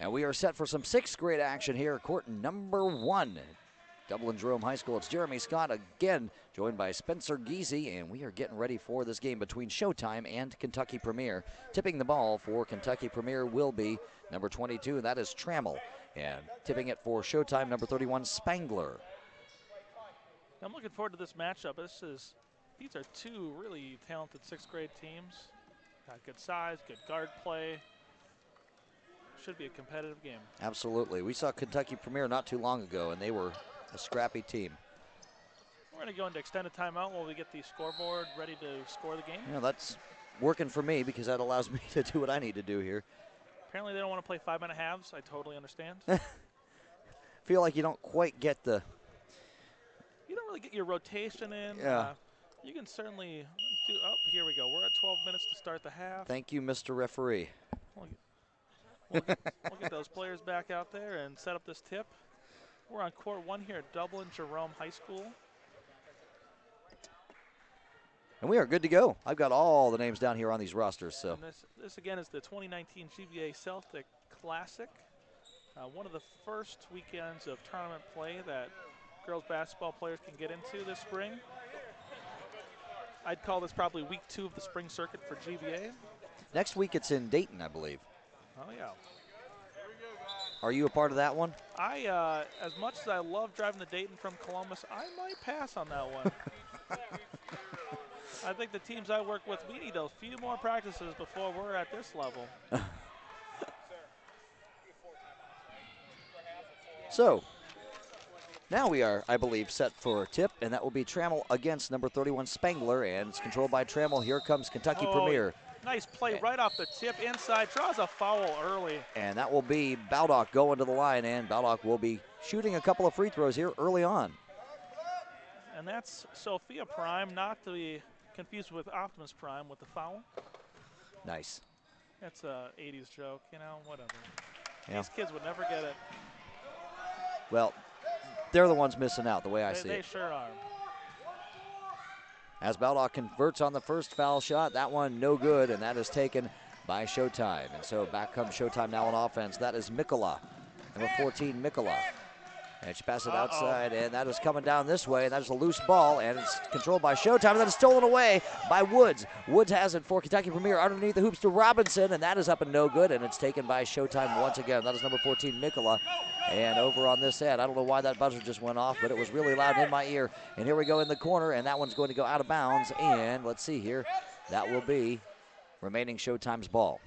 And we are set for some sixth grade action here at court number 1. Dublin Jerome High School. It's Jeremy Scott again, joined by Spencer Giese, and we are getting ready for this game between Showtime and Kentucky Premier. Tipping the ball for Kentucky Premier will be number 22, that is Trammell. And tipping it for Showtime, number 31, Spangler. I'm looking forward to this matchup. These are two really talented sixth grade teams. Got good size, good guard play. Should be a competitive game. Absolutely. We saw Kentucky Premier not too long ago, and they were a scrappy team. We're going to go into extended timeout while we get the scoreboard ready to score the game. You know, that's working for me because that allows me to do what I need to do here. Apparently they don't want to play 5-minute halves. I totally understand. Feel like you don't quite get the... You don't really get your rotation in. Yeah. You can certainly do... Oh, here we go. We're at 12 minutes to start the half. Thank you, Mr. Referee. We'll get those players back out there and set up this tip. We're on court 1 here at Dublin Jerome High School. And we are good to go. I've got all the names down here on these rosters. So and this again is the 2019 GBA Celtic Classic. One of the first weekends of tournament play that girls basketball players can get into this spring. I'd call this probably week 2 of the spring circuit for GBA. Next week it's in Dayton, I believe. Oh, yeah. Are you a part of that one? As much as I love driving to Dayton from Columbus, I might pass on that one. I think the teams I work with, we need a few more practices before we're at this level. So, now we are, I believe, set for a tip, and that will be Trammell against number 31 Spangler, and it's controlled by Trammell. Here comes Kentucky Premier. Nice play right off the tip inside, draws a foul early. And that will be Baldock going to the line, and Baldock will be shooting a couple of free throws here early on. And that's Sophia Prime, not to be confused with Optimus Prime with the foul. Nice. That's a 80s joke, you know, whatever. Yeah. These kids would never get it. Well, they're the ones missing out the way I see it. They sure are. As Baldock converts on the first foul shot, that one no good, and that is taken by Showtime. And so back comes Showtime now on offense. That is Mikola, number 14, Mikola. And she passes it outside, and that is coming down this way, and that is a loose ball, and it's controlled by Showtime, and that is stolen away by Woods. Woods has it for Kentucky Premier underneath the hoops to Robinson, and that is up and no good, and it's taken by Showtime once again. That is number 14, Mikola. And over on this end, I don't know why that buzzer just went off, but it was really loud in my ear. And here we go in the corner, and that one's going to go out of bounds, and let's see here. That will be remaining Showtime's ball.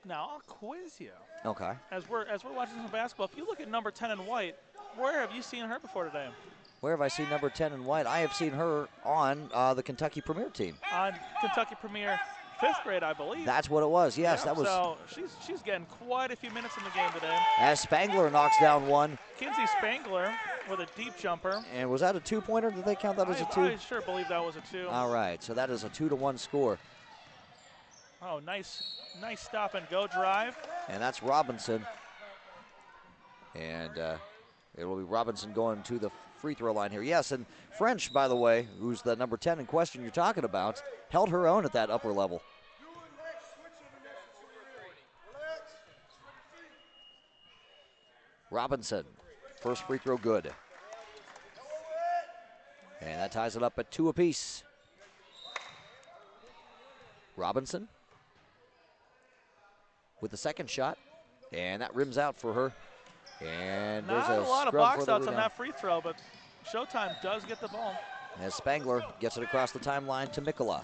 Now, I'll quiz you. Okay. As we're watching some basketball, if you look at number 10 in white, where have you seen her before today? Where have I seen number 10 in white? I have seen her on the Kentucky Premier team. On Kentucky Premier 5th grade, I believe. That's what it was, yes. Yep, that was. So she's getting quite a few minutes in the game today. As Spangler knocks down one. Kinsey Spangler with a deep jumper. And was that a two-pointer? Did they count that as a two? I sure believe that was a 2. All right, so that is a 2-1 score. Oh, nice stop-and-go drive. And that's Robinson. And it will be Robinson going to the free throw line here. Yes, and French, by the way, who's the number 10 in question you're talking about, held her own at that upper level. Robinson, first free throw good. And that ties it up at 2 apiece. Robinson with the second shot, and that rims out for her. And there's not a lot of box outs on rebound. that free throw, but Showtime does get the ball. As Spangler gets it across the timeline to Mikola.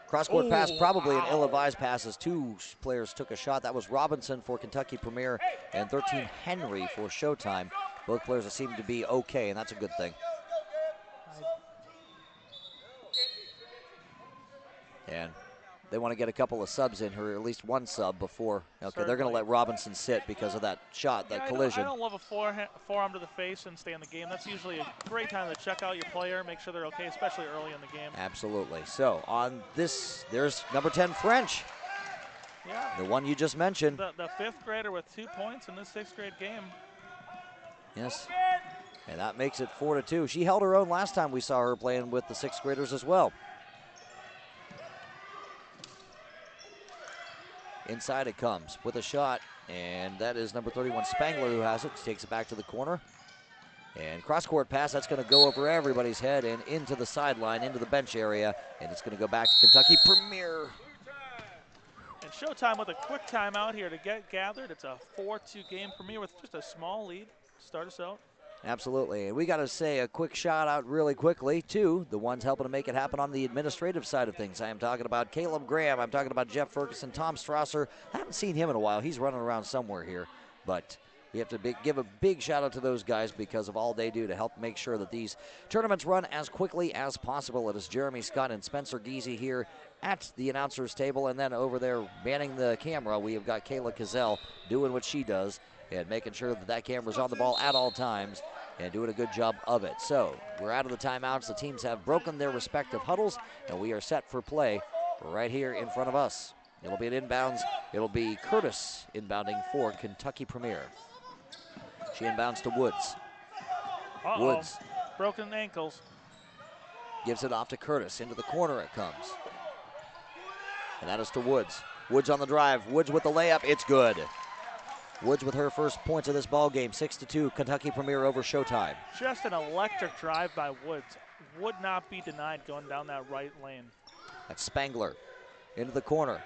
Cross-court pass, probably an ill-advised pass as 2 players took a shot. That was Robinson for Kentucky Premier and 13 Henry for Showtime. Both players seem to be okay, and that's a good thing. And they want to get a couple of subs in here, at least one sub before. Okay, they're going to let Robinson sit because of that shot, that collision. I don't love a forearm to the face and stay in the game. That's usually a great time to check out your player, make sure they're okay, especially early in the game. Absolutely. So on this, there's number 10, French. Yeah. The one you just mentioned. The 5th grader with 2 points in this 6th grade game. Yes. And that makes it 4-2. She held her own last time we saw her playing with the 6th graders as well. Inside it comes with a shot, and that is number 31 Spangler who has it. Takes it back to the corner. And cross-court pass, that's going to go over everybody's head and into the sideline, into the bench area, and it's going to go back to Kentucky Premier. And Showtime with a quick timeout here to get gathered. It's a 4-2 game. Premier with just a small lead. Start us out. Absolutely, and we got to say a quick shout out really quickly to the ones helping to make it happen on the administrative side of things. I am talking about Caleb Graham, I'm talking about Jeff Ferguson, Tom Strasser. I haven't seen him in a while. He's running around somewhere here, but we have to give a big shout out to those guys because of all they do to help make sure that these tournaments run as quickly as possible. It is Jeremy Scott and Spencer Geezy here at the announcer's table, and then over there manning the camera, we have got Kayla Cazell doing what she does and making sure that that camera's on the ball at all times and doing a good job of it. So we're out of the timeouts. The teams have broken their respective huddles, and we are set for play right here in front of us. It'll be an inbounds. It'll be Curtis inbounding for Kentucky Premier. She inbounds to Woods. Woods. Broken ankles. Gives it off to Curtis. Into the corner it comes. And that is to Woods. Woods on the drive. Woods with the layup. It's good. Woods with her first points of this ball game. 6-2, Kentucky Premier over Showtime. Just an electric drive by Woods. Would not be denied going down that right lane. That's Spangler into the corner.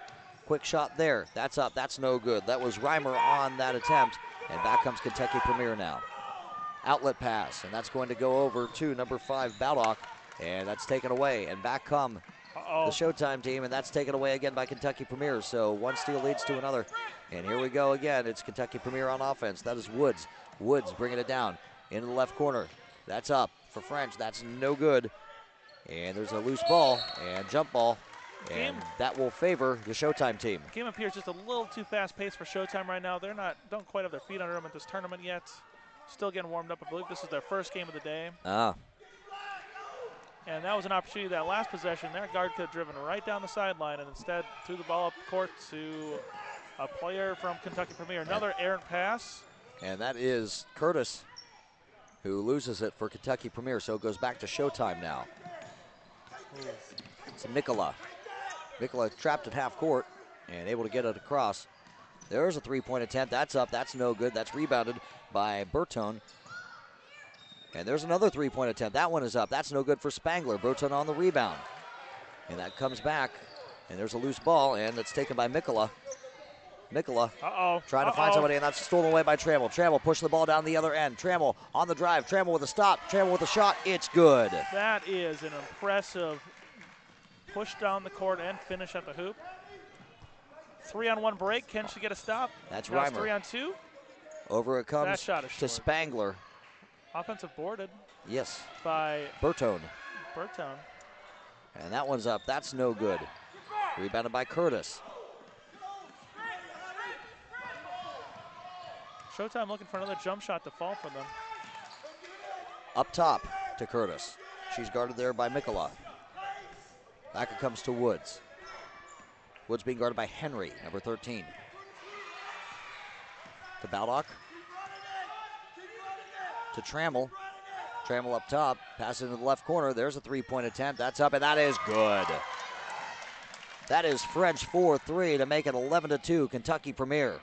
Quick shot there. That's up. That's no good. That was Reimer on that attempt. And back comes Kentucky Premier now. Outlet pass, and that's going to go over to number 5, Baldock. And that's taken away. And back come the Showtime team, and that's taken away again by Kentucky Premier. So one steal leads to another. And here we go again. It's Kentucky Premier on offense. That is Woods. Woods bringing it down into the left corner. That's up for French. That's no good. And there's a loose ball and jump ball. And that will favor the Showtime team. Game appears just a little too fast-paced for Showtime right now. Don't quite have their feet under them at this tournament yet. Still getting warmed up. I believe this is their first game of the day. And that was an opportunity that last possession. Their guard could have driven right down the sideline and instead threw the ball up court to a player from Kentucky Premier. Another errant pass. And that is Curtis who loses it for Kentucky Premier. So it goes back to Showtime now. It's Nicola. Nicola trapped at half court and able to get it across. There's a three-point attempt. That's up. That's no good. That's rebounded by Bertone. And there's another three-point attempt. That one is up. That's no good for Spangler. Bertone on the rebound. And that comes back. And there's a loose ball, and it's taken by Nicola. Nicola trying to find somebody, and that's stolen away by Trammell. Trammell pushing the ball down the other end. Trammell on the drive. Trammell with a stop. Trammell with a shot. It's good. That is an impressive push down the court and finish at the hoop. 3-on-1 break. Can she get a stop? That's now Reimer. 3-on-2. Over it comes that shot is to short. Spangler. Offensive boarded. Yes. By Bertone. And that one's up. That's no good. Rebounded by Curtis. Showtime looking for another jump shot to fall for them. Up top to Curtis. She's guarded there by Mikola. Back it comes to Woods. Woods being guarded by Henry, number 13. To Baldock. To Trammell. Trammell up top. Pass into the left corner. There's a three-point attempt. That's up, and that is good. That is French 4-3 to make it 11-2, Kentucky Premier.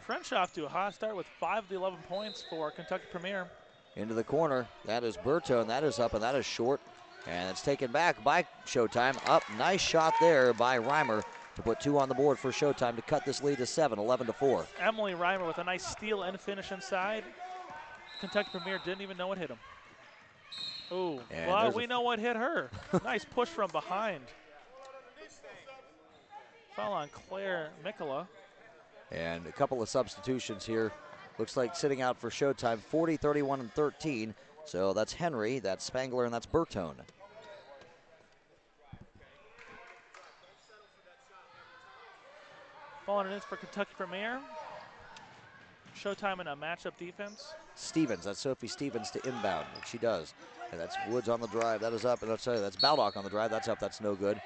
French off to a hot start with 5 of the 11 points for Kentucky Premier. Into the corner. That is Bertone. That is up, and that is short. And it's taken back by Showtime. Up. Nice shot there by Reimer to put 2 on the board for Showtime to cut this lead to 7, 11-4. Emily Reimer with a nice steal and finish inside. Kentucky Premier didn't even know what hit him. Ooh, well, we know what hit her. Nice push from behind. Foul on Claire Mikola. And a couple of substitutions here. Looks like sitting out for Showtime, 40, 31, and 13. So that's Henry, that's Spangler, and that's Bertone. Falling in for Kentucky Premier. Showtime in a matchup defense. Stevens, that's Sophie Stevens to inbound, which she does. And that's Woods on the drive, that is up. And that's Baldock on the drive, that's up, that's no good.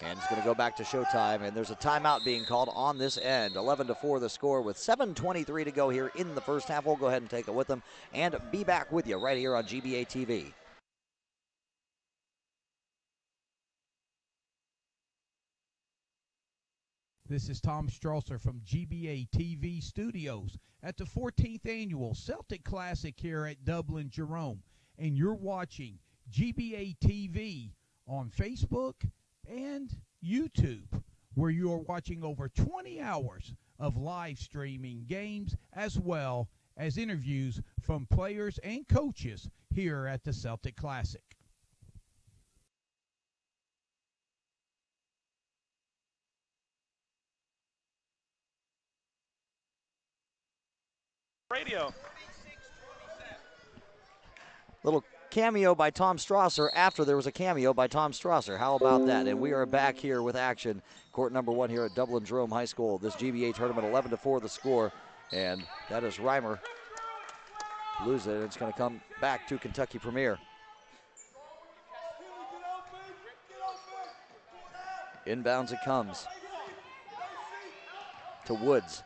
And it's going to go back to Showtime, and there's a timeout being called on this end. 11-4 the score with 7:23 to go here in the first half. We'll go ahead and take it with them and be back with you right here on GBA TV. This is Tom Strasser from GBA TV Studios at the 14th Annual Celtic Classic here at Dublin Jerome. And you're watching GBA TV on Facebook and YouTube, where you are watching over 20 hours of live streaming games as well as interviews from players and coaches here at the Celtic Classic. Radio. Little cameo by Tom Strasser after there was a cameo by Tom Strasser. How about that? And we are back here with action. Court number 1 here at Dublin Jerome High School. This GBA tournament, 11-4 the score. And that is Reimer. Lose it. It's going to come back to Kentucky Premier. Inbounds it comes to Woods.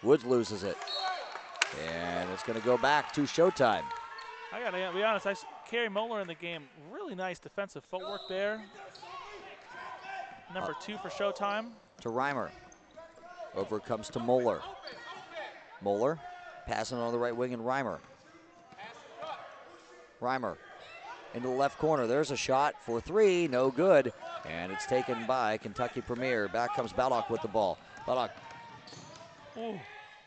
Woods loses it. And it's going to go back to Showtime. I got to be honest, Kerry Moeller in the game, really nice defensive footwork there. Number 2 for Showtime. To Reimer. Over it comes to Moeller. Moeller passing on the right wing, and Reimer. Reimer into the left corner. There's a shot for 3, no good. And it's taken by Kentucky Premier. Back comes Baldock with the ball. Baldock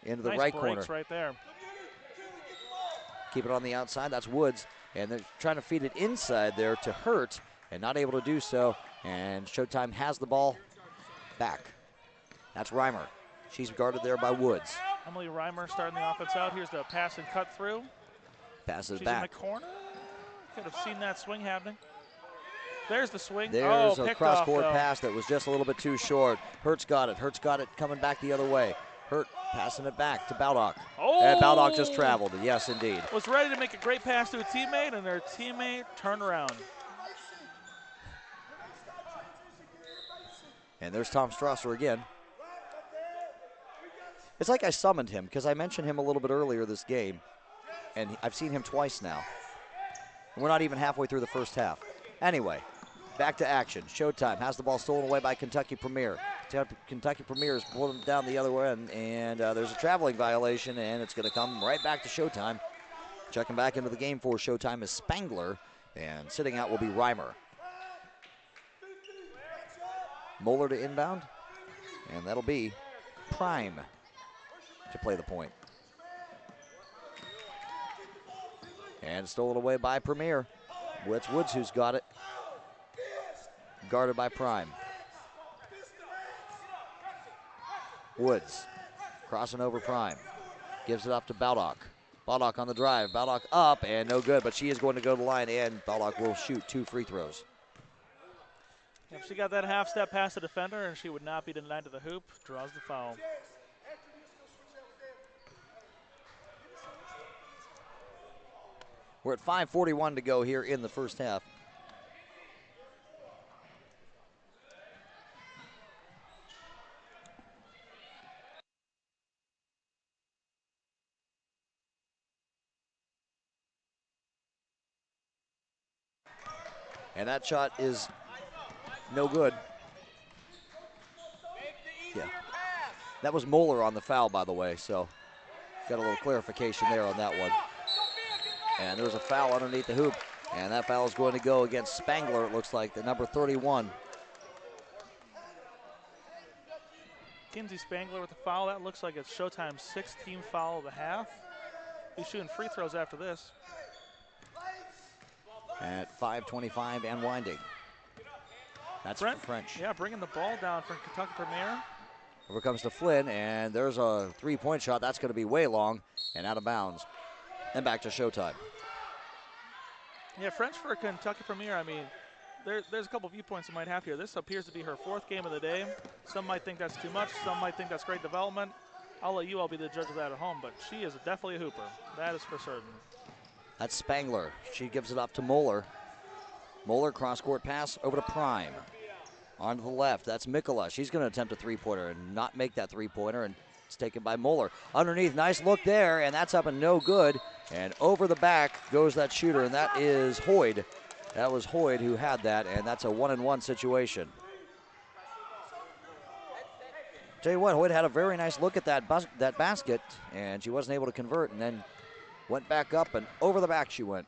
into the nice right breaks corner. Right there. Keep it on the outside. That's Woods. And they're trying to feed it inside there to Hurt, and not able to do so. And Showtime has the ball back. That's Reimer. She's guarded there by Woods. Emily Reimer starting the offense out. Here's the pass and cut through. Passes She's back. in the corner. Could have seen that swing happening. There's the swing. There's a picked cross-court off, pass that was just a little bit too short. Hurt's got it. Hurt's got it coming back the other way. Hurt passing it back to Baldock. And Baldock just traveled. Yes, indeed. Was ready to make a great pass to a teammate, and their teammate turned around. And there's Tom Strasser again. It's like I summoned him because I mentioned him a little bit earlier this game, and I've seen him twice now. And we're not even halfway through the first half. Anyway, back to action. Showtime has the ball stolen away by Kentucky Premier. Kentucky Premier is pulling it down the other end, and there's a traveling violation, and it's going to come right back to Showtime. Checking back into the game for Showtime is Spangler, and sitting out will be Reimer. Moeller to inbound, and that'll be Prime to play the point. And stolen away by Premier. It's Woods who's got it. Guarded by Prime. Woods crossing over Prime. Gives it up to Baldock. Baldock on the drive. Baldock up and no good, but she is going to go to the line, and Baldock will shoot 2 free throws. If she got that half step past the defender and she would not be denied to the hoop, draws the foul. We're at 5:41 to go here in the first half. And that shot is no good. Yeah. That was Moeller on the foul, by the way, so got a little clarification there on that one. And there's a foul underneath the hoop, and that foul is going to go against Spangler, it looks like, the number 31. Kinsey Spangler with the foul. That looks like it's Showtime's 6th team foul of the half. He's shooting free throws after this. At 5:25 and winding. That's French. Yeah, bringing the ball down for Kentucky Premier. Over comes to Flynn, and there's a three-point shot. That's going to be way long and out of bounds. And back to Showtime. Yeah, French for Kentucky Premier. I mean, there's a couple viewpoints you might have here. This appears to be her 4th game of the day. Some might think that's too much. Some might think that's great development. I'll let you all be the judge of that at home, but she is definitely a hooper. That is for certain. That's Spangler. She gives it up to Moeller. Moeller cross-court pass over to Prime. On to the left, that's Mikola. She's going to attempt a three-pointer and not make that three-pointer, and it's taken by Moeller. Underneath, nice look there, and that's up and no good. And over the back goes that shooter, and that is Hoyd. That was Hoyd who had that, and that's a 1-and-1 situation. Tell you what, Hoyt had a very nice look at that basket, and she wasn't able to convert, and then went back up and over the back she went.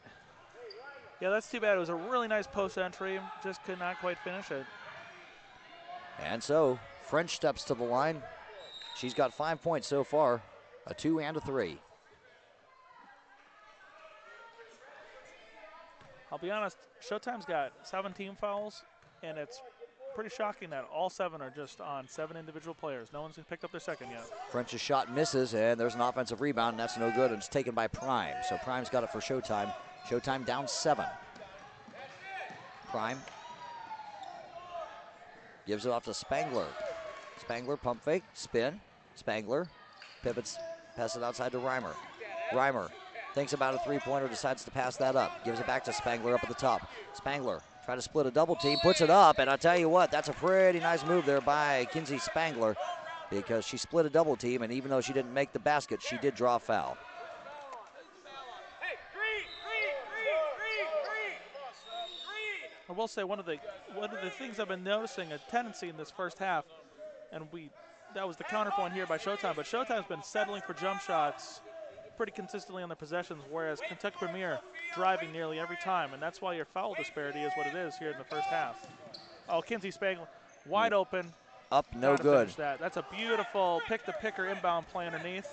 Yeah, that's too bad. It was a really nice post entry, just could not quite finish it. And so French steps to the line. She's got 5 points so far, a 2 and a 3. I'll be honest, Showtime's got 7 team fouls, and it's pretty shocking that all 7 are just on 7 individual players. No one's picked up their second yet. French's shot misses, and there's an offensive rebound, and that's no good, and it's taken by Prime. So Prime's got it for Showtime. Showtime down 7. Prime gives it off to Spangler. Spangler, pump fake, spin. Spangler pivots, pass it outside to Reimer. Reimer thinks about a three-pointer, decides to pass that up. Gives it back to Spangler up at the top. Spangler trying to split a double team, puts it up, and I'll tell you what, that's a pretty nice move there by Kinsey Spangler, because she split a double team, and even though she didn't make the basket, she did draw a foul. I will say one of the things I've been noticing a tendency in this first half, and that was the counterpoint here by Showtime, but Showtime's been settling for jump shots pretty consistently on the possessions, whereas Kentucky Premier driving nearly every time, and that's why your foul disparity is what it is here in the first half. Oh, Kinsey Spangler, wide open. Up, no good. That's a beautiful pick-the-picker inbound play underneath.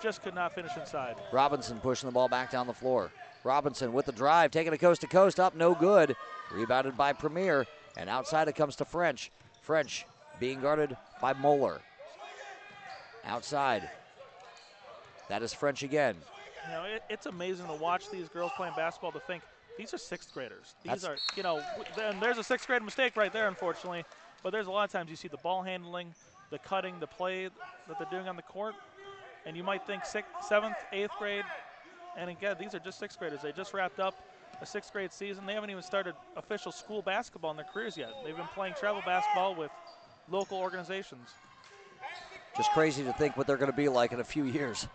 Just could not finish inside. Robinson pushing the ball back down the floor. Robinson with the drive, taking it coast to coast, up, no good. Rebounded by Premier, and outside it comes to French. French being guarded by Moeller. Outside. That is French again. You know, it's amazing to watch these girls playing basketball to think these are 6th graders. These are, you know, and there's a 6th grade mistake right there, unfortunately. But there's a lot of times you see the ball handling, the cutting, the play that they're doing on the court, and you might think 7th, 8th grade. And again, these are just 6th graders. They just wrapped up a 6th grade season. They haven't even started official school basketball in their careers yet. They've been playing travel basketball with local organizations. Just crazy to think what they're going to be like in a few years.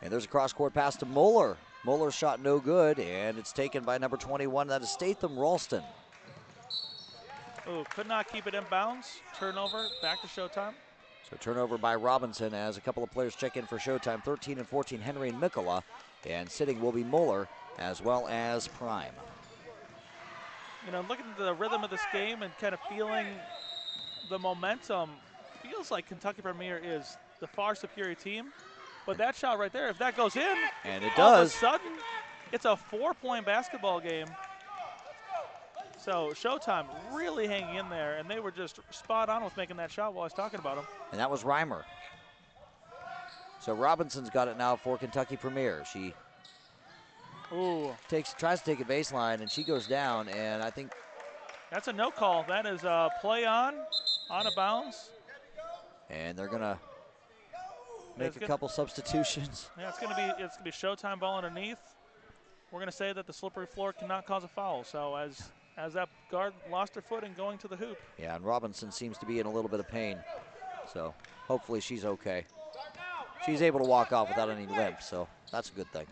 And there's a cross-court pass to Moeller. Moeller's shot no good, and it's taken by number 21. That is Statham Ralston. Oh, could not keep it in bounds. Turnover, back to Showtime. So turnover by Robinson as a couple of players check in for Showtime. 13 and 14, Henry and Mikola. And sitting will be Moeller as well as Prime. You know, looking at the rhythm of this game and kind of feeling the momentum, feels like Kentucky Premier is the far superior team. But that shot right there, if that goes in, and it all does. of a sudden, it's a 4-point basketball game. So Showtime really hanging in there, and they were just spot on with making that shot while I was talking about them. And that was Reimer. So Robinson's got it now for Kentucky Premier. She tries to take a baseline, and she goes down, and I think that's a no call. That is a play out of bounds. And they're gonna make a couple substitutions. Yeah, it's gonna be Showtime ball underneath. We're gonna say that the slippery floor cannot cause a foul. So as that guard lost her footing going to the hoop. Yeah, and Robinson seems to be in a little bit of pain. So hopefully she's okay. She's able to walk off without any limp, so that's a good thing.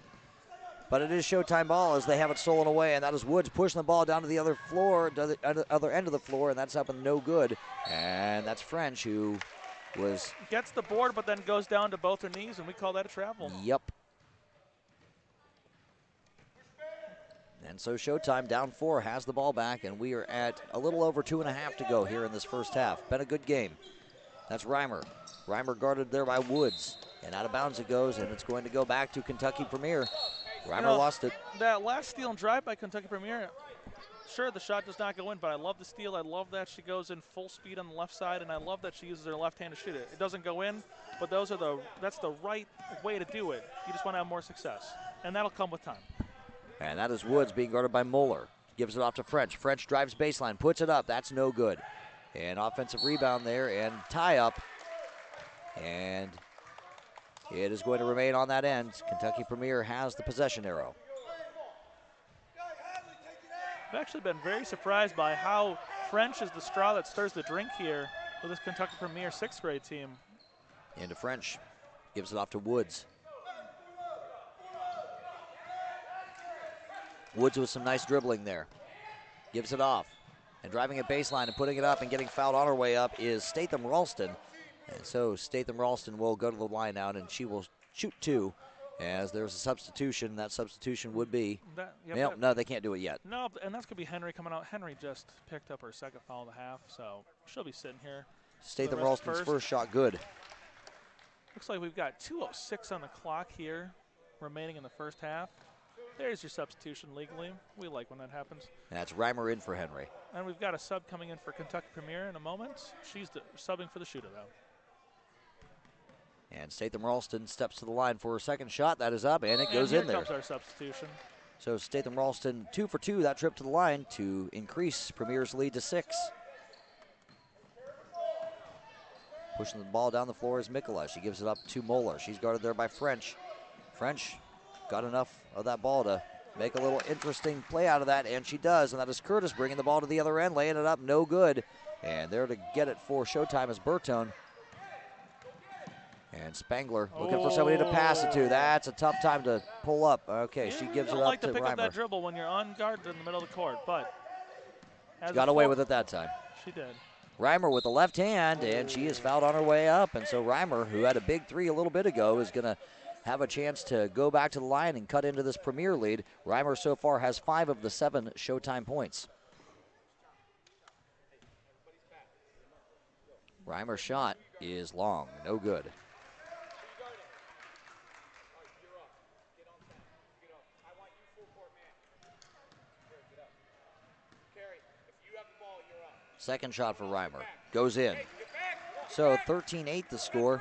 But it is Showtime ball as they have it stolen away, and that is Woods pushing the ball down to the other floor, to the other end of the floor, and that's up and no good. And that's French, who gets the board, but then goes down to both her knees, and we call that a travel. Yep. And so Showtime down 4 has the ball back, and we are at a little over 2.5 to go here in this first half. Been a good game. That's Reimer. Reimer guarded there by Woods, and out of bounds it goes, and it's going to go back to Kentucky Premier. Reimer lost it. That last steal and drive by Kentucky Premier, sure, the shot does not go in, but I love the steal. I love that she goes in full speed on the left side, and I love that she uses her left hand to shoot it. It doesn't go in, but that's the right way to do it. You just want to have more success, and that'll come with time. And that is Woods being guarded by Moeller. Gives it off to French. French drives baseline, puts it up. That's no good. And offensive rebound there and tie up. And it is going to remain on that end. Kentucky Premier has the possession arrow. I've actually been very surprised by how French is the straw that stirs the drink here with this Kentucky Premier 6th grade team. Into French. Gives it off to Woods. Woods with some nice dribbling there. Gives it off. And driving a baseline and putting it up and getting fouled on her way up is Statham Ralston. And so Statham Ralston will go to the line out, and she will shoot 2 as there's a substitution. That substitution would be, no, they can't do it yet. No, and that's going to be Henry coming out. Henry just picked up her second foul of the half, so she'll be sitting here. Statham Ralston's first shot good. Looks like we've got 2:06 on the clock here remaining in the first half. There's your substitution legally. We like when that happens. And that's Reimer in for Henry. And we've got a sub coming in for Kentucky Premier in a moment. She's subbing for the shooter, though. And Statham Ralston steps to the line for her second shot. That is up, and it goes in there. Here comes our substitution. So Statham Ralston 2 for 2, that trip to the line to increase Premier's lead to 6. Pushing the ball down the floor is Mikola. She gives it up to Moeller. She's guarded there by French. French got enough of that ball to make a little interesting play out of that, and she does. And that is Curtis bringing the ball to the other end, laying it up, no good. And there to get it for Showtime is Bertone. And Spangler looking for somebody to pass it to. That's a tough time to pull up. Okay, she gives it up to Reimer. You don't like to pick up that dribble when you're unguarded in the middle of the court, but she got away with it that time. She did. Reimer with the left hand, and she is fouled on her way up. And so Reimer, who had a big 3 a little bit ago, is going to have a chance to go back to the line and cut into this Premier lead. Reimer so far has 5 of the 7 Showtime points. Reimer's shot is long, no good. Second shot for Reimer goes in. So 13-8 the score.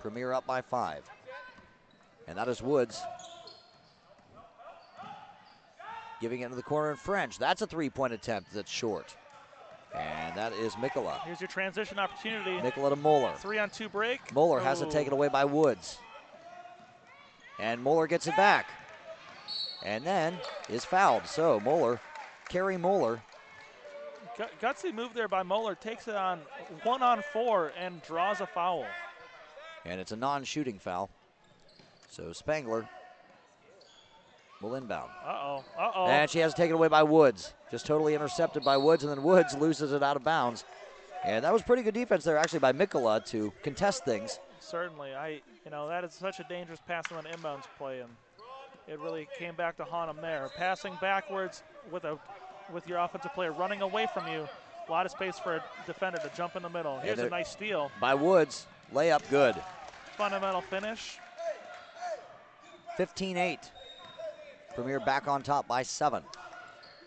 Premier up by 5. And that is Woods. Giving it into the corner in French. That's a 3-point attempt that's short. And that is Mikola. Here's your transition opportunity. Mikola to Moeller. 3-on-2 break. Moeller has it taken away by Woods. And Moeller gets it back. And then is fouled. So Moeller, Carrie Moeller. Gutsy move there by Moeller. Takes it on 1-on-4 and draws a foul. And it's a non-shooting foul. So Spangler will inbound. And she has it taken away by Woods. Just totally intercepted by Woods, and then Woods loses it out of bounds. And that was pretty good defense there, actually, by Mikola to contest things. Certainly. That is such a dangerous pass on an inbounds play, and it really came back to haunt him there. Passing backwards with your offensive player running away from you. A lot of space for a defender to jump in the middle. Here's a nice steal. By Woods. Layup good. Fundamental finish. 15-8. Premier back on top by 7.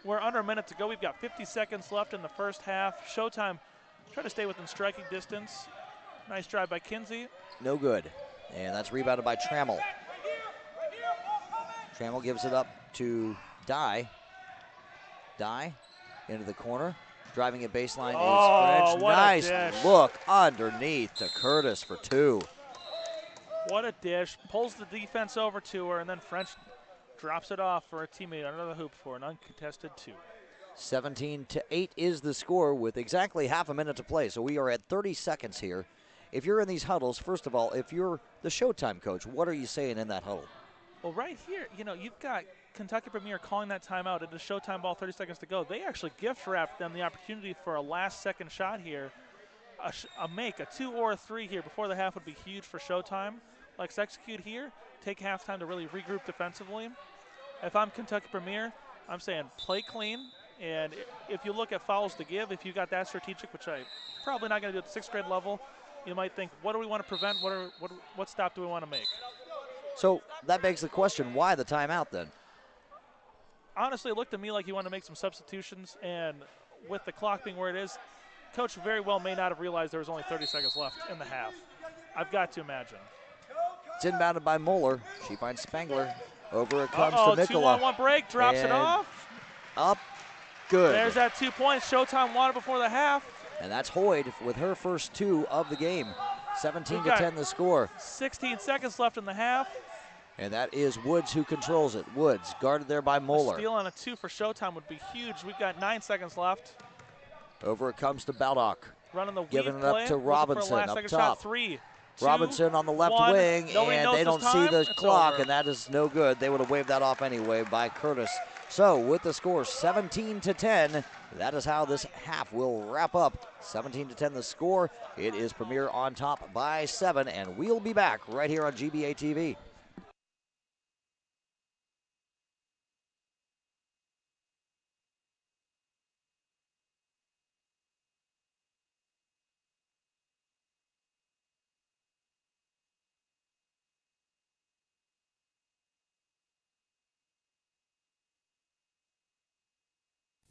We're under a minute to go. We've got 50 seconds left in the first half. Showtime try to stay within striking distance. Nice drive by Kinsey. No good. And that's rebounded by Trammell. Trammell gives it up to Dye. Dye into the corner. Driving it baseline is French. Nice look underneath to Curtis for 2. What a dish. Pulls the defense over to her, and then French drops it off for a teammate under the hoop for an uncontested 2. 17-8 is the score with exactly half a minute to play. So we are at 30 seconds here. If you're in these huddles, first of all, if you're the Showtime coach, what are you saying in that huddle? Well, right here, you've got Kentucky Premier calling that timeout. It is Showtime ball, 30 seconds to go. They actually gift wrapped them the opportunity for a last-second shot here. A 2 or a 3 here before the half would be huge for Showtime. Let's execute here, take halftime to really regroup defensively. If I'm Kentucky Premier, I'm saying play clean. And if you look at fouls to give, if you got that strategic, which I probably not going to do at the 6th grade level, you might think, what do we want to prevent? What stop do we want to make? So that begs the question, why the timeout then? Honestly, it looked to me like you wanted to make some substitutions, and with the clock being where it is, Coach very well may not have realized there was only 30 seconds left in the half. I've got to imagine. It's inbounded by Moeller. She finds Spangler. Over it comes to Mikola. 2-on-1 break, drops it off. Up, good. There's that 2 points Showtime wanted before the half. And that's Hoyd with her first 2 of the game. 17-10 the score. 16 seconds left in the half. And that is Woods who controls it. Woods guarded there by Moeller. A steal on a 2 for Showtime would be huge. We've got 9 seconds left. Over it comes to Baldock. Running the giving it up to Robinson up top. Shot. 3, 2, Robinson on the left 1. wing, and they don't see the it's clock, over. and that is no good. They would have waved that off anyway by Curtis. So with the score 17-10, that is how this half will wrap up. 17-10 the score. It is Premier on top by 7, and we'll be back right here on GBA TV.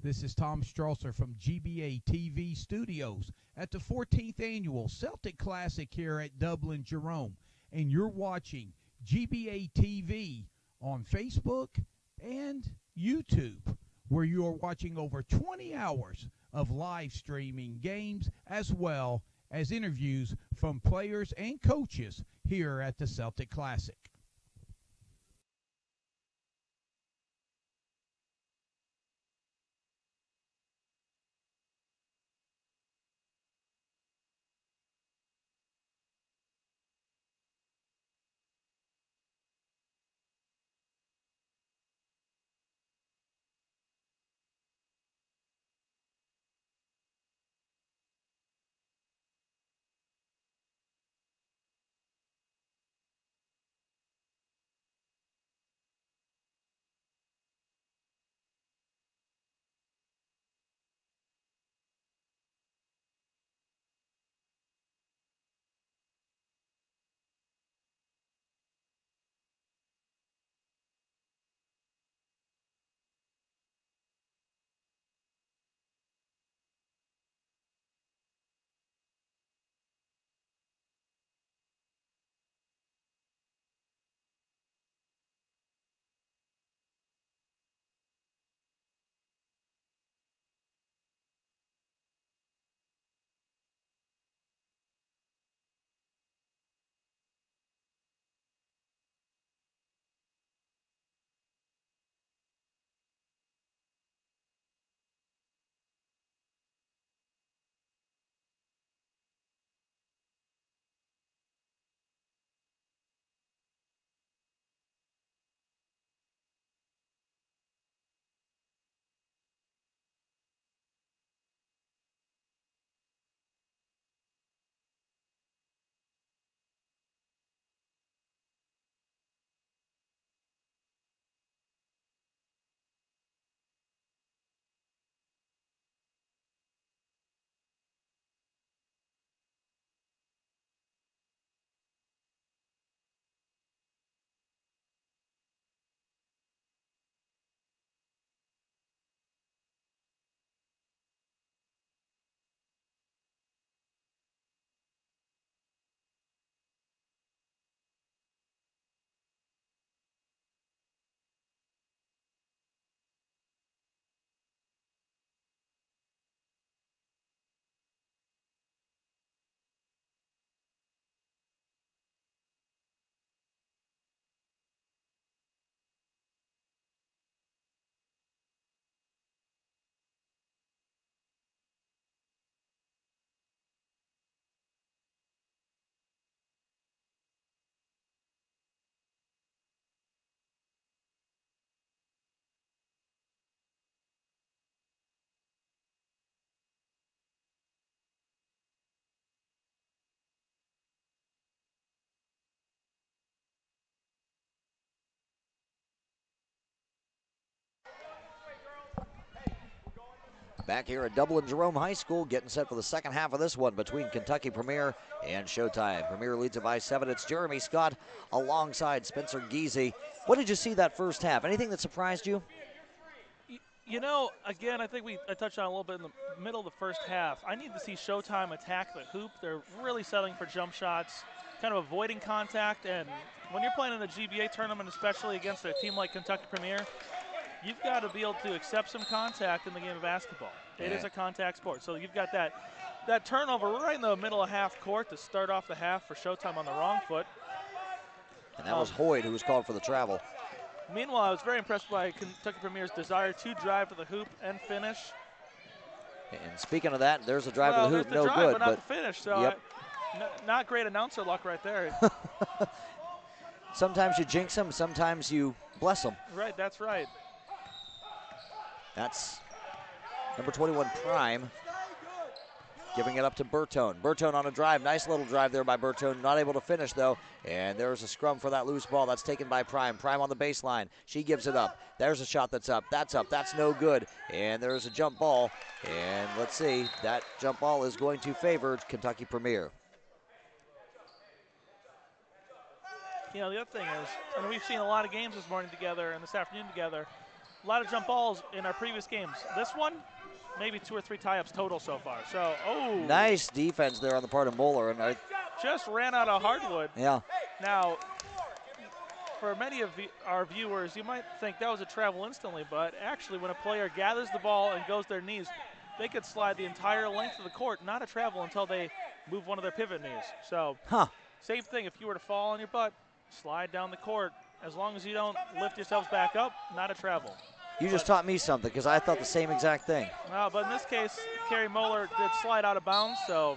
This is Tom Strasser from GBA TV Studios at the 14th Annual Celtic Classic here at Dublin Jerome. And you're watching GBA TV on Facebook and YouTube, where you are watching over 20 hours of live streaming games as well as interviews from players and coaches here at the Celtic Classic. Back here at Dublin Jerome High School, getting set for the second half of this one between Kentucky Premier and Showtime. Premier leads it by 7. It's Jeremy Scott alongside Spencer Giese. What did you see that first half? Anything that surprised you? You know, again, I think I touched on it a little bit in the middle of the first half. I need to see Showtime attack the hoop. They're really settling for jump shots, kind of avoiding contact. And when you're playing in the GBA tournament, especially against a team like Kentucky Premier, you've got to be able to accept some contact in the game of basketball. It is a contact sport. So you've got that turnover right in the middle of half court to start off the half for Showtime on the wrong foot. And that was Hoyd who was called for the travel. Meanwhile, I was very impressed by Kentucky Premier's desire to drive to the hoop and finish. And speaking of that, there's a drive to the hoop, the no drive, good. But not the finish, so not great announcer luck right there. Sometimes you jinx them, sometimes you bless them. Right, that's right. That's number 21, Prime, giving it up to Bertone. Bertone on a drive. Nice little drive there by Bertone. Not able to finish, though. And there's a scrum for that loose ball. That's taken by Prime. Prime on the baseline. She gives it up. There's a shot that's up. That's up. That's no good. And there's a jump ball. And let's see. That jump ball is going to favor Kentucky Premier. You know, the other thing is, and we've seen a lot of games this morning together and this afternoon together, a lot of jump balls in our previous games. This one, maybe 2 or 3 tie-ups total so far. So, nice defense there on the part of Moeller. And just ran out of hardwood. Yeah. Now, for many of our viewers, you might think that was a travel instantly, but actually when a player gathers the ball and goes to their knees, they could slide the entire length of the court, not a travel until they move one of their pivot knees. So, same thing, if you were to fall on your butt, slide down the court. As long as you don't lift yourselves back up, not a travel. You just taught me something because I thought the same exact thing. But in this case, Carrie Moeller did slide out of bounds, so.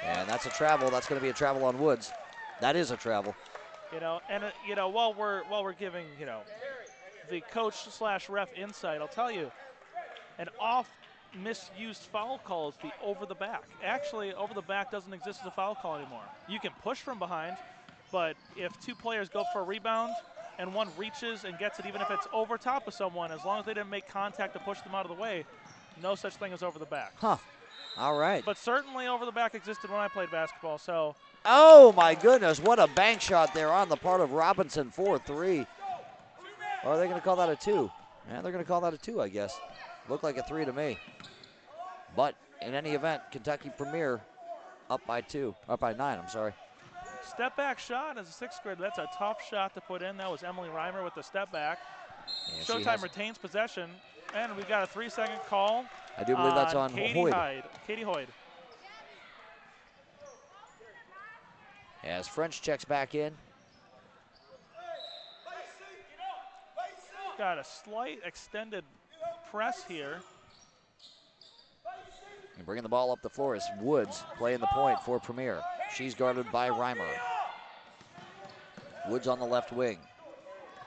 And that's a travel. That's going to be a travel on Woods. That is a travel. You know, and while we're giving the coach/ref insight, I'll tell you, an off misused foul call is the over the back. Actually, over the back doesn't exist as a foul call anymore. You can push from behind, but if 2 players go for a rebound and one reaches and gets it, even if it's over top of someone, as long as they didn't make contact to push them out of the way, no such thing as over the back. All right. But certainly over the back existed when I played basketball, so. Oh, my goodness. What a bank shot there on the part of Robinson, 4-3. Or are they going to call that a 2? Yeah, they're going to call that a 2, I guess. Looked like a 3 to me. But in any event, Kentucky Premier up by 9, I'm sorry. Step back shot as a 6th grader. That's a tough shot to put in. That was Emily Reimer with the step back. Showtime retains possession, and we've got a 3-second call. I do believe that's on Katie Hoyd. As French checks back in. Got a slight extended press here. And bringing the ball up the floor is Woods playing the point for Premier. She's guarded by Reimer. Woods on the left wing.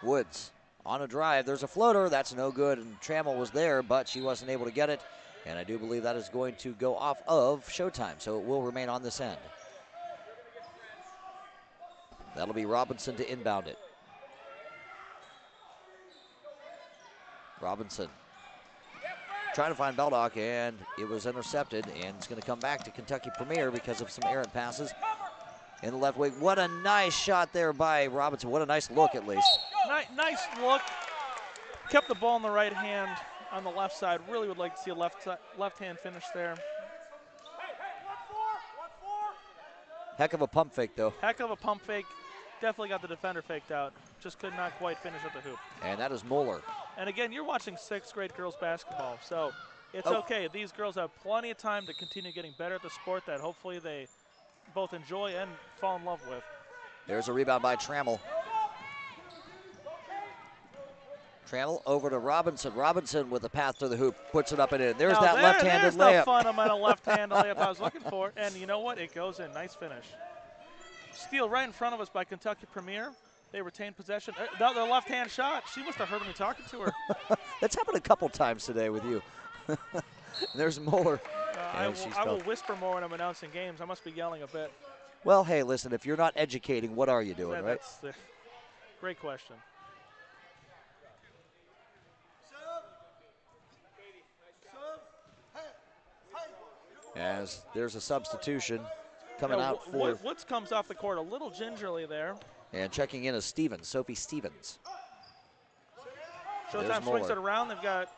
Woods on a drive. There's a floater. That's no good. And Trammell was there, but she wasn't able to get it. And I do believe that is going to go off of Showtime, so it will remain on this end. That'll be Robinson to inbound it. Robinson trying to find Beldock, and it was intercepted, and it's going to come back to Kentucky Premier because of some errant passes in the left wing. What a nice shot there by Robinson. What a nice look, at least. Nice look. Kept the ball in the right hand on the left side. Really would like to see a left-hand finish there. Heck of a pump fake, though. Heck of a pump fake. Definitely got the defender faked out. Just could not quite finish at the hoop. And that is Moeller. And again, you're watching 6th grade girls basketball, so it's okay. These girls have plenty of time to continue getting better at the sport that hopefully they both enjoy and fall in love with. There's a rebound by Trammell. Trammell over to Robinson. Robinson with a path to the hoop, puts it up and in. There's that left-handed layup. There's the fundamental left-handed layup I was looking for. And you know what? It goes in. Nice finish. Steal right in front of us by Kentucky Premier. They retain possession. Their left-hand shot. She must have heard me talking to her. That's happened a couple times today with you. There's Moeller. I will whisper more when I'm announcing games. I must be yelling a bit. Well, hey, listen, if you're not educating, what are you doing, right? That's the great question. As there's a substitution coming out for. Woods comes off the court a little gingerly there. And checking in is Stevens, Sophie Stevens. Showtime swings it around. They've got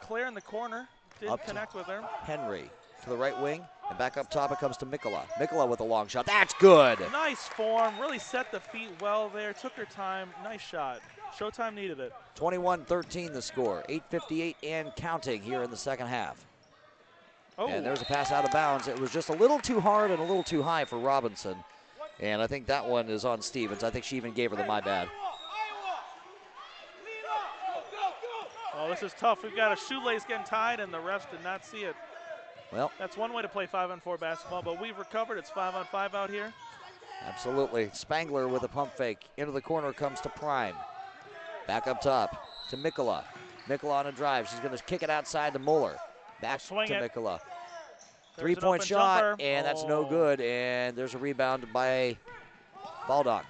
Claire in the corner. Didn't connect with her. Henry to the right wing. And back up top it comes to Mikola. Mikola with a long shot. That's good. Nice form. Really set the feet well there. Took her time. Nice shot. Showtime needed it. 21-13 the score. 8:58 and counting here in the second half. And there's a pass out of bounds. It was just a little too hard and a little too high for Robinson. And I think that one is on Stevens. I think she even gave her the my bad. Oh, this is tough. We've got a shoelace getting tied, and the refs did not see it. Well, that's one way to play 5-on-4 basketball, but we've recovered. It's 5-on-5 out here. Absolutely. Spangler with a pump fake. Into the corner comes to Prime. Back up top to Mikola. Mikola on a drive. She's going to kick it outside to Muller. Back to Mikola. Three-point shot, jumper. and that's no good. And there's a rebound by Baldock.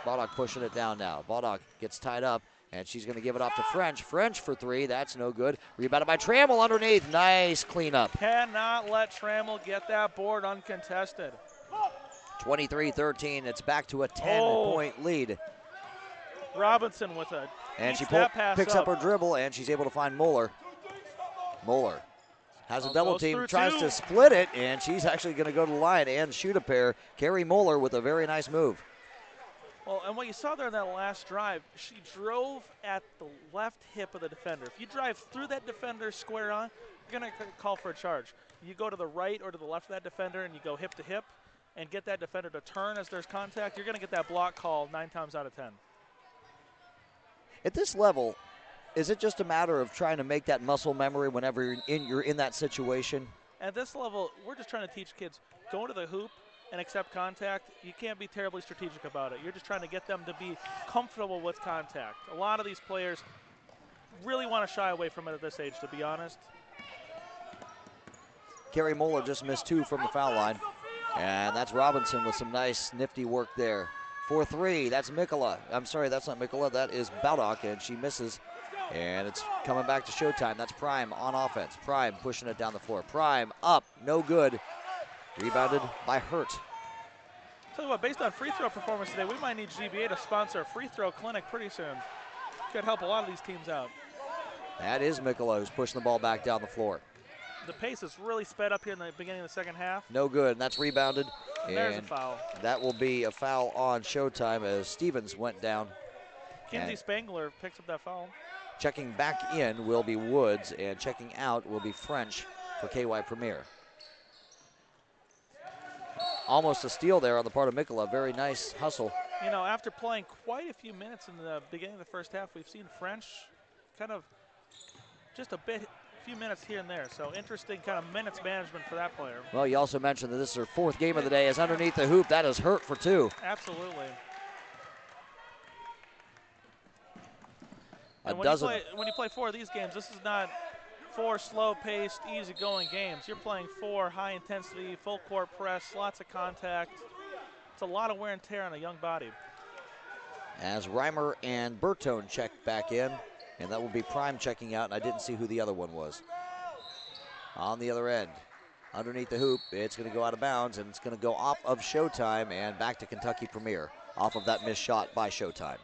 Baldock pushing it down now. Baldock gets tied up, and she's going to give it off to French. French for three. That's no good. Rebounded by Trammell underneath. Nice cleanup. Cannot let Trammell get that board uncontested. 23-13. It's back to a 10-point lead. Robinson with a and she picks up her dribble, and she's able to find Muller. Muller has a double team, tries to split it, and she's actually going to go to the line and shoot a pair. Carrie Muller with a very nice move. Well, and what you saw there in that last drive, she drove at the left hip of the defender. If you drive through that defender square on, you're going to call for a charge. You go to the right or to the left of that defender and you go hip to hip and get that defender to turn as there's contact, you're going to get that block call 9 times out of 10. At this level, is it just a matter of trying to make that muscle memory whenever you're in that situation? At this level, we're just trying to teach kids, go to the hoop and accept contact. You can't be terribly strategic about it. You're just trying to get them to be comfortable with contact. A lot of these players really want to shy away from it at this age, to be honest. Carrie Muller just missed 2 from the foul line. And that's Robinson with some nice, nifty work there. 4-3, that's Mikola. I'm sorry, that's not Mikola, that is Baldock, and she misses. And it's coming back to Showtime. That's Prime on offense. Prime pushing it down the floor. Prime up, no good. Rebounded by Hurt. Tell you what, based on free throw performance today, we might need GBA to sponsor a free throw clinic pretty soon. Could help a lot of these teams out. That is Mikola who's pushing the ball back down the floor. The pace is really sped up here in the beginning of the second half. No good, and that's rebounded. And there's a foul. That will be a foul on Showtime as Stevens went down. Kinsey Spangler picks up that foul. Checking back in will be Woods, and checking out will be French for KY Premier. Almost a steal there on the part of Mikola. Very nice hustle. You know, after playing quite a few minutes in the beginning of the first half, we've seen French kind of just a few minutes here and there. So interesting kind of minutes management for that player. Well, you also mentioned that this is her 4th game of the day. Is underneath the hoop. That is Hurt for 2. Absolutely. And when you play 4 of these games, this is not 4 slow-paced, easy-going games. You're playing 4 high-intensity, full-court press, lots of contact. It's a lot of wear and tear on a young body. As Reimer and Bertone check back in, and that will be Prime checking out, and I didn't see who the other one was. On the other end, underneath the hoop, it's going to go out of bounds, and it's going to go off of Showtime and back to Kentucky Premier off of that missed shot by Showtime.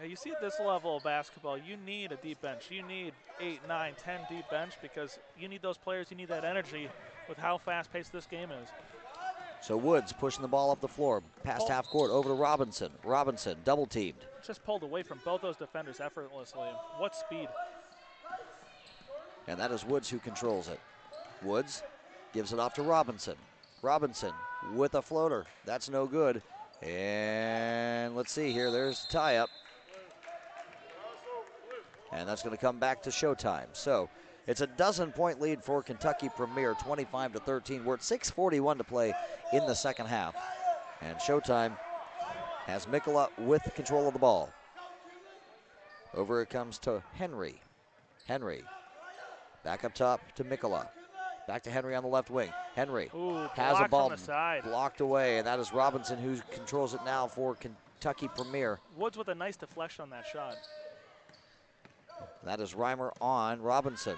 Yeah, you see at this level of basketball, you need a deep bench. You need 8, 9, 10 deep bench because you need those players, you need that energy with how fast-paced this game is. So Woods pushing the ball up the floor, past half court, over to Robinson. Robinson double teamed. Just pulled away from both those defenders effortlessly. What speed. And that is Woods who controls it. Woods gives it off to Robinson. Robinson with a floater. That's no good. And let's see here, there's a tie-up. And that's going to come back to Showtime. So it's a 12-point lead for Kentucky Premier, 25-13. We're at 6:41 to play in the second half. And Showtime has Mikola with control of the ball. Over it comes to Henry. Henry back up top to Mikola. Back to Henry on the left wing. Henry has a ball blocked away, and that is Robinson who controls it now for Kentucky Premier. Woods with a nice deflection on that shot. That is Reimer on Robinson.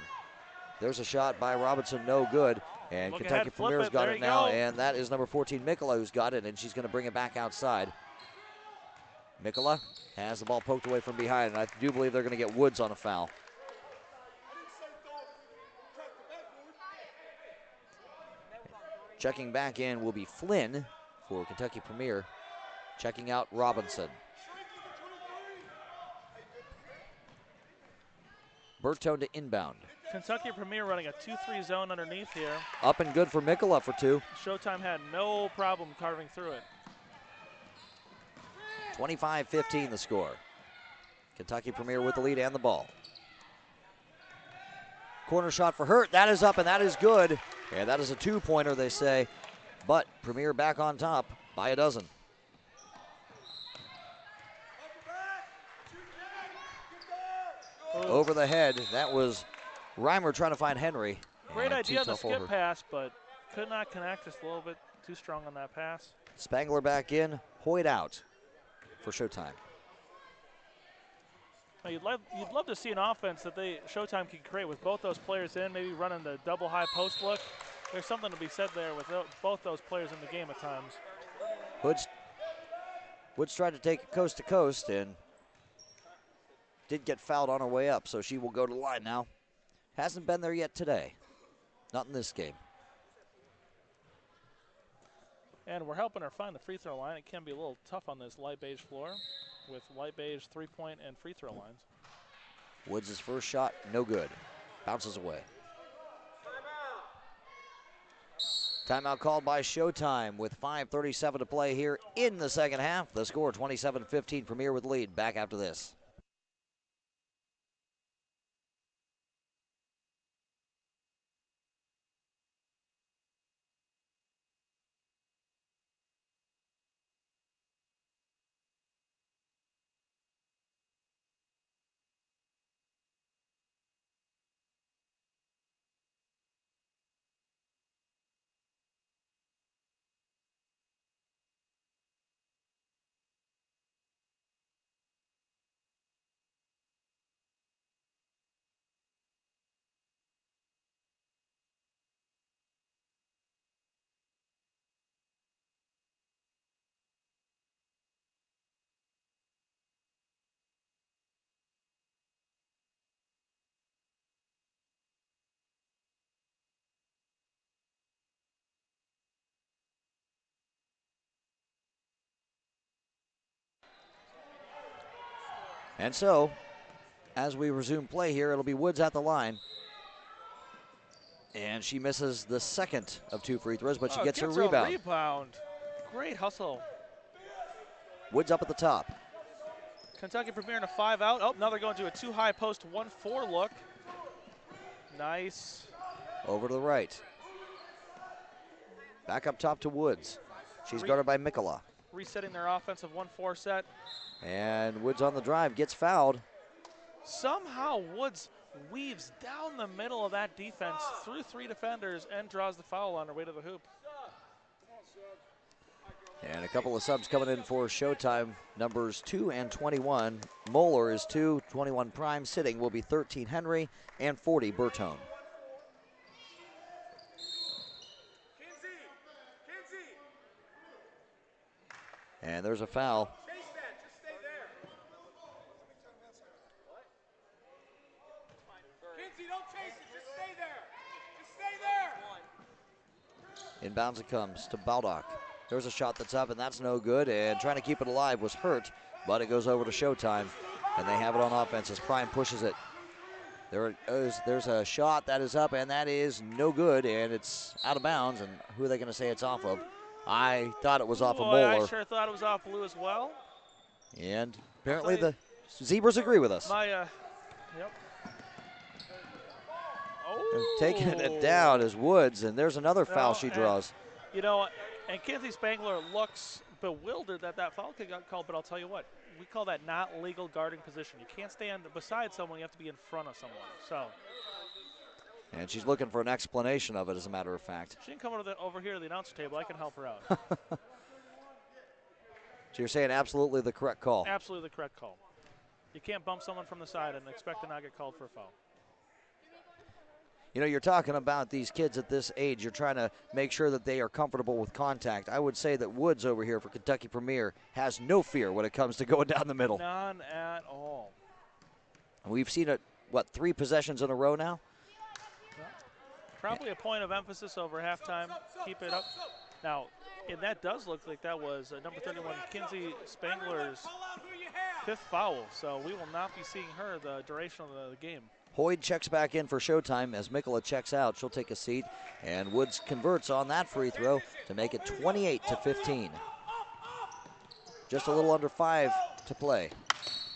There's a shot by Robinson, no good. And Look Kentucky ahead, Premier's got it now, go. and that is number 14, Mikola, who's got it, and she's going to bring it back outside. Mikola has the ball poked away from behind, and I do believe they're going to get Woods on a foul. Checking back in will be Flynn for Kentucky Premier. Checking out Robinson. Bertone to inbound. Kentucky Premier running a 2-3 zone underneath here. Up and good for Mikola for 2. Showtime had no problem carving through it. 25-15 the score. Kentucky Premier with the lead and the ball. Corner shot for Hurt. That is up and that is good. And that is a 2-pointer, they say. But Premier back on top by a dozen. over the head. That was Reimer trying to find Henry. Great idea on the skip pass, but could not connect. Just a little bit too strong on that pass. Spangler back in, Hoyt out for Showtime. Now you'd love to see an offense that Showtime can create with both those players in, maybe running the double high post look. There's something to be said there with both those players in the game at times. Woods tried to take it coast to coast and did get fouled on her way up, so she will go to the line now. Hasn't been there yet today. Not in this game. And we're helping her find the free throw line. It can be a little tough on this light beige floor with light beige three-point and free throw lines. Woods' first shot, no good. Bounces away. Timeout called by Showtime with 5:37 to play here in the second half. The score 27-15, Premier with lead. Back after this. And so, as we resume play here, it'll be Woods at the line. And she misses the second of two free throws, but she gets her rebound. Great hustle. Woods up at the top. Kentucky Premier in a 5 out. Oh, now they're going to a 2 high post 1-4 look. Nice. Over to the right. Back up top to Woods. She's guarded by Mikola. Resetting their offensive 1-4 set. And Woods on the drive gets fouled. Somehow Woods weaves down the middle of that defense through 3 defenders and draws the foul on her way to the hoop. And a couple of subs coming in for Showtime. Numbers 2 and 21. Moeller is 2, 21 Prime. Sitting will be 13 Henry and 40 Bertone. And there's a foul. Inbounds it comes to Baldock. There's a shot that's up, and that's no good. And trying to keep it alive was Hurt, but it goes over to Showtime, and they have it on offense as Prime pushes it. There's a shot that is up, and that is no good, and it's out of bounds. And who are they going to say it's off of? I thought it was off of Moeller. I sure thought it was off Blue as well. And apparently the Zebras agree with us. Yep. And taking it down is Woods, and there's another foul she draws. You know, and Kinsey Spangler looks bewildered that foul got called, but I'll tell you what, we call that not legal guarding position. You can't stand beside someone, you have to be in front of someone. So. And she's looking for an explanation of it, as a matter of fact. She can come over here to the announcer table. I can help her out. So you're saying absolutely the correct call? Absolutely the correct call. You can't bump someone from the side and expect to not get called for a foul. You know, you're talking about these kids at this age. You're trying to make sure that they are comfortable with contact. I would say that Woods over here for Kentucky Premier has no fear when it comes to going down the middle. None at all. We've seen it, 3 possessions in a row now? Probably a point of emphasis over halftime. Keep it up. Now, and that does look like that was number 31, Kinsey Spangler's 5th foul. So we will not be seeing her the duration of the game. Hoyd checks back in for Showtime as Mikola checks out. She'll take a seat, and Woods converts on that free throw to make it 28-15. Just a little under 5 to play.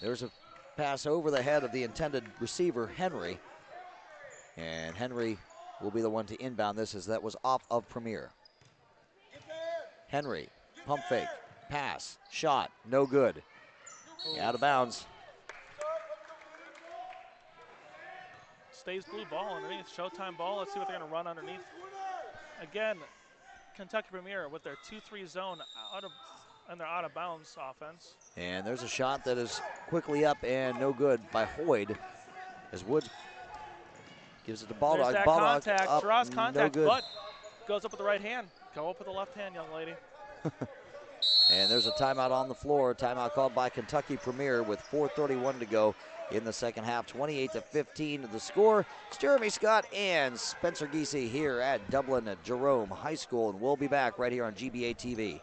There's a pass over the head of the intended receiver, Henry. And Henry will be the one to inbound this, as that was off of Premier. Henry, pump fake, pass, shot, no good. Out of bounds. stays blue ball underneath. Showtime ball. Let's see what they're going to run underneath. Again, Kentucky Premier with their 2-3 zone and their out of bounds offense. And there's a shot that is quickly up and no good by Hoyd as Woods gives it to Baldock. There's that Baldock contact, up, draws contact, no good. but goes up with the right hand. Go up with the left hand, young lady. And there's a timeout on the floor. Timeout called by Kentucky Premier with 4:31 to go in the second half. 28-15 to the score. It's Jeremy Scott and Spencer Giese here at Dublin at Jerome High School, and we'll be back right here on GBA TV.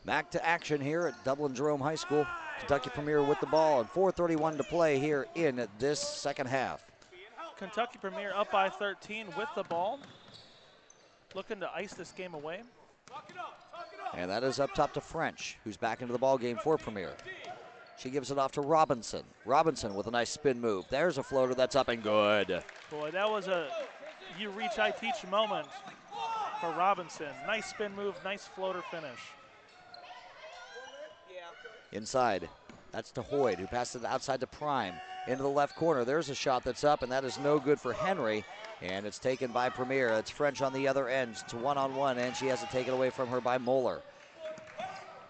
Back to action here at Dublin Jerome High School. Kentucky Premier with the ball and 4:31 to play here in this second half. Kentucky Premier up by 13 with the ball. Looking to ice this game away. And that is up top to French, who's back into the ball game for Premier. She gives it off to Robinson. Robinson with a nice spin move. There's a floater that's up and good. Boy, that was a you reach, I teach moment for Robinson. Nice spin move, nice floater finish. Inside, that's to Hoyd, who passes it outside to Prime. Into the left corner, there's a shot that's up, and that is no good for Henry. And it's taken by Premier. It's French on the other end. It's one-on-one, and she has it taken away from her by Moeller.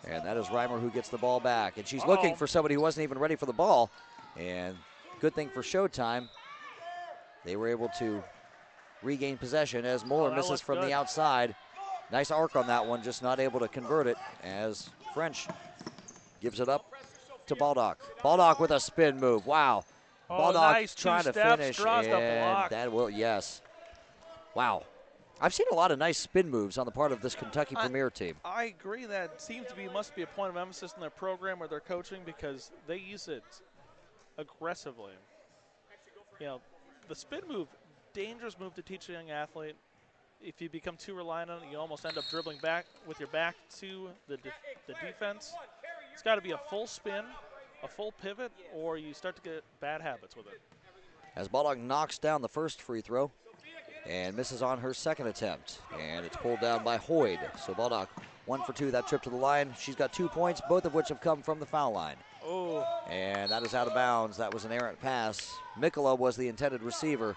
And that is Reimer who gets the ball back. And she's looking for somebody who wasn't even ready for the ball. And good thing for Showtime, they were able to regain possession as Moeller misses from the outside. Nice arc on that one, just not able to convert it as French gives it up to Baldock. Baldock with a spin move. Wow. Baldock nice trying to finish, and that will, yes. Wow. I've seen a lot of nice spin moves on the part of this Kentucky Premier team. I agree. That seems to be must be a point of emphasis in their program or their coaching because they use it aggressively. You know, the spin move, dangerous move to teach a young athlete. If you become too reliant on it, you almost end up dribbling back with your back to the defense. It's got to be a full spin, a full pivot, or you start to get bad habits with it. As Baldock knocks down the first free throw and misses on her second attempt. And it's pulled down by Hoyd. So Baldock 1 for 2 that trip to the line. She's got 2 points, both of which have come from the foul line. Oh. And that is out of bounds. That was an errant pass. Mikola was the intended receiver,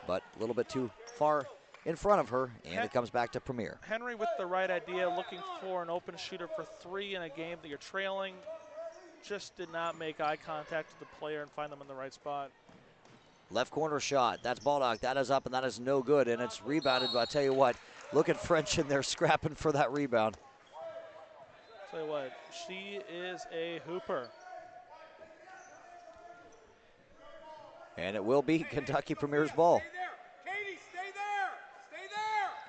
but a little bit too far in front of her, and it comes back to Premier. Henry with the right idea, looking for an open shooter for 3 in a game that you're trailing. Just did not make eye contact with the player and find them in the right spot. Left corner shot. That's Baldock. That is up, and that is no good, and it's rebounded. But I tell you what, look at French in there scrapping for that rebound. Tell you what, she is a hooper. And it will be Kentucky Premier's ball.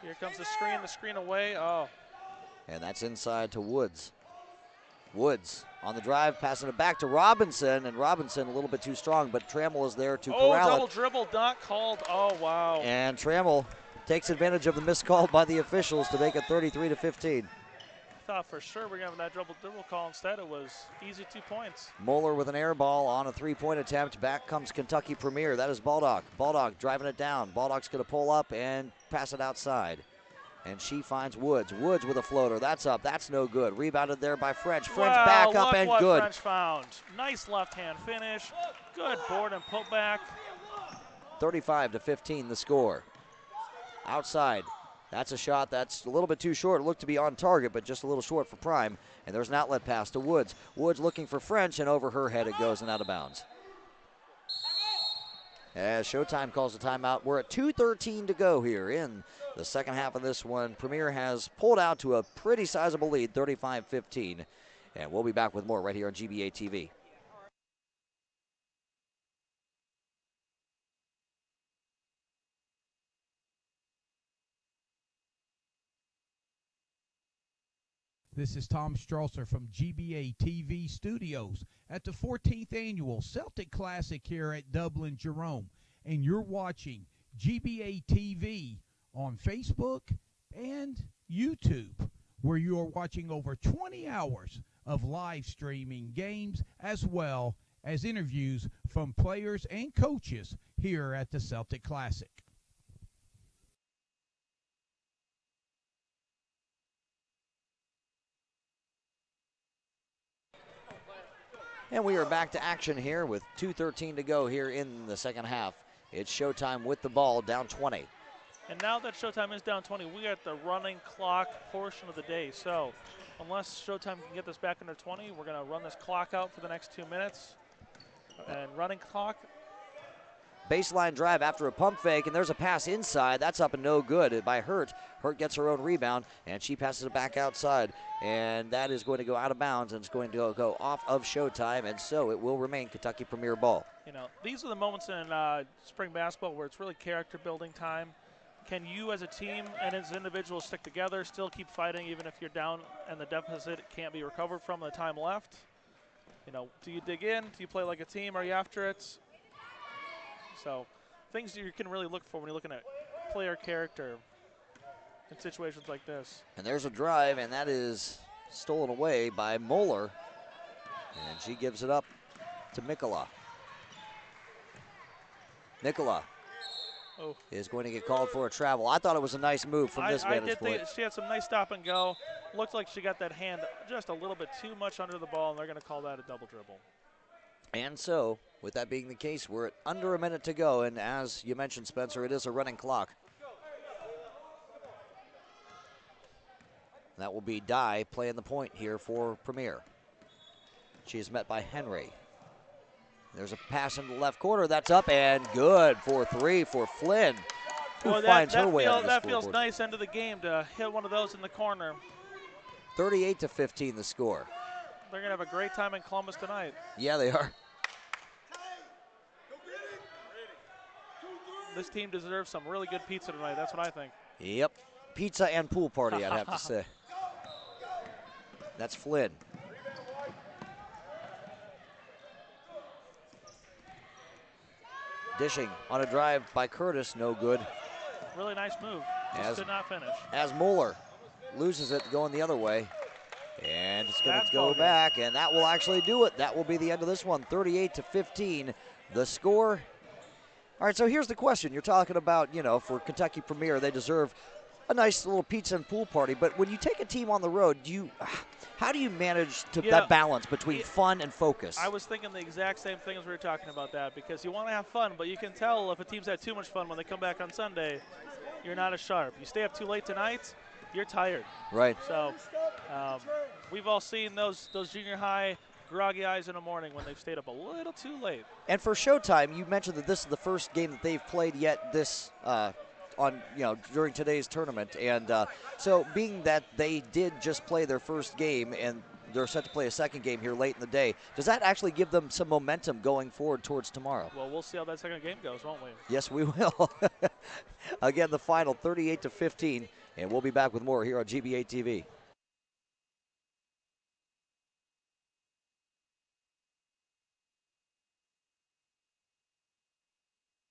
Here comes the screen away. Oh. And that's inside to Woods. Woods on the drive, passing it back to Robinson, and Robinson a little bit too strong, but Trammell is there to corral it. Oh, double dribble, not called. Oh, wow. And Trammell takes advantage of the missed call by the officials to make it 33-15. I thought for sure we're going to have that double call. Instead, it was easy 2 points. Moeller with an air ball on a 3-point attempt. Back comes Kentucky Premier. That is Baldock. Baldock driving it down. Baldock's going to pull up and pass it outside. And she finds Woods. Woods with a floater. That's up. That's no good. Rebounded there by French. French back up and what good. French found. Nice left-hand finish. Good board and put back. 35-15 the score. Outside. That's a shot that's a little bit too short. It looked to be on target, but just a little short for Prime. And there's an outlet pass to Woods. Woods looking for French, and over her head it goes and out of bounds. as Showtime calls the timeout. We're at 2:13 to go here in the second half of this one. Premier has pulled out to a pretty sizable lead, 35-15. And we'll be back with more right here on GBA TV. This is Tom Strasser from GBA TV Studios at the 14th Annual Celtic Classic here at Dublin Jerome. And you're watching GBA TV on Facebook and YouTube, where you are watching over 20 hours of live streaming games as well as interviews from players and coaches here at the Celtic Classic. And we are back to action here with 2:13 to go here in the second half. It's Showtime with the ball, down 20. And now that Showtime is down 20, we are at the running clock portion of the day. So unless Showtime can get this back under 20, we're going to run this clock out for the next 2 minutes. And running clock. Baseline drive after a pump fake, and there's a pass inside. That's up and no good by Hurt. Hurt gets her own rebound, and she passes it back outside. And that is going to go out of bounds, and it's going to go off of Showtime, and so it will remain Kentucky Premier ball. You know, these are the moments in spring basketball where it's really character building time. Can you as a team and as individuals stick together, still keep fighting even if you're down and the deficit can't be recovered from the time left? You know, do you dig in? Do you play like a team? Are you after it? So things that you can really look for when you're looking at player character in situations like this. And there's a drive, and that is stolen away by Moeller. And she gives it up to Mikola. Nikola is going to get called for a travel. I thought it was a nice move from this vantage point. She had some nice stop and go. Looked like she got that hand just a little bit too much under the ball, and they're going to call that a double dribble. And so, with that being the case, we're at under a minute to go, and as you mentioned, Spencer, it is a running clock. That will be Dye playing the point here for Premier. She is met by Henry. There's a pass in the left corner. That's up and good for three for Flynn, who finds her way on the That scoreboard. feels nice end of the game to hit one of those in the corner. 38-15 the score. They're going to have a great time in Columbus tonight. Yeah, they are. This team deserves some really good pizza tonight. That's what I think. Yep. Pizza and pool party, I'd have to say. That's Flynn. Dishing on a drive by Curtis, no good. Really nice move. Just did not finish. As Moeller loses it going the other way. And it's going to go back, and that will actually do it. That will be the end of this one, 38-15. The score. All right, so here's the question. You're talking about, you know, for Kentucky Premier, they deserve a nice little pizza and pool party. But when you take a team on the road, how do you manage that balance between fun and focus? I was thinking the exact same thing as we were talking about that, because you want to have fun, but you can tell if a team's had too much fun when they come back on Sunday, you're not as sharp. You stay up too late tonight, you're tired. Right. So we've all seen those junior high groggy eyes in the morning when they've stayed up a little too late. And for Showtime, you mentioned that this is the first game that they've played yet this during today's tournament, and so being that they did just play their first game and they're set to play a second game here late in the day, does that actually give them some momentum going forward towards tomorrow? Well, we'll see how that second game goes, won't we? Yes, we will. Again, the final 38-15, and we'll be back with more here on GBA TV.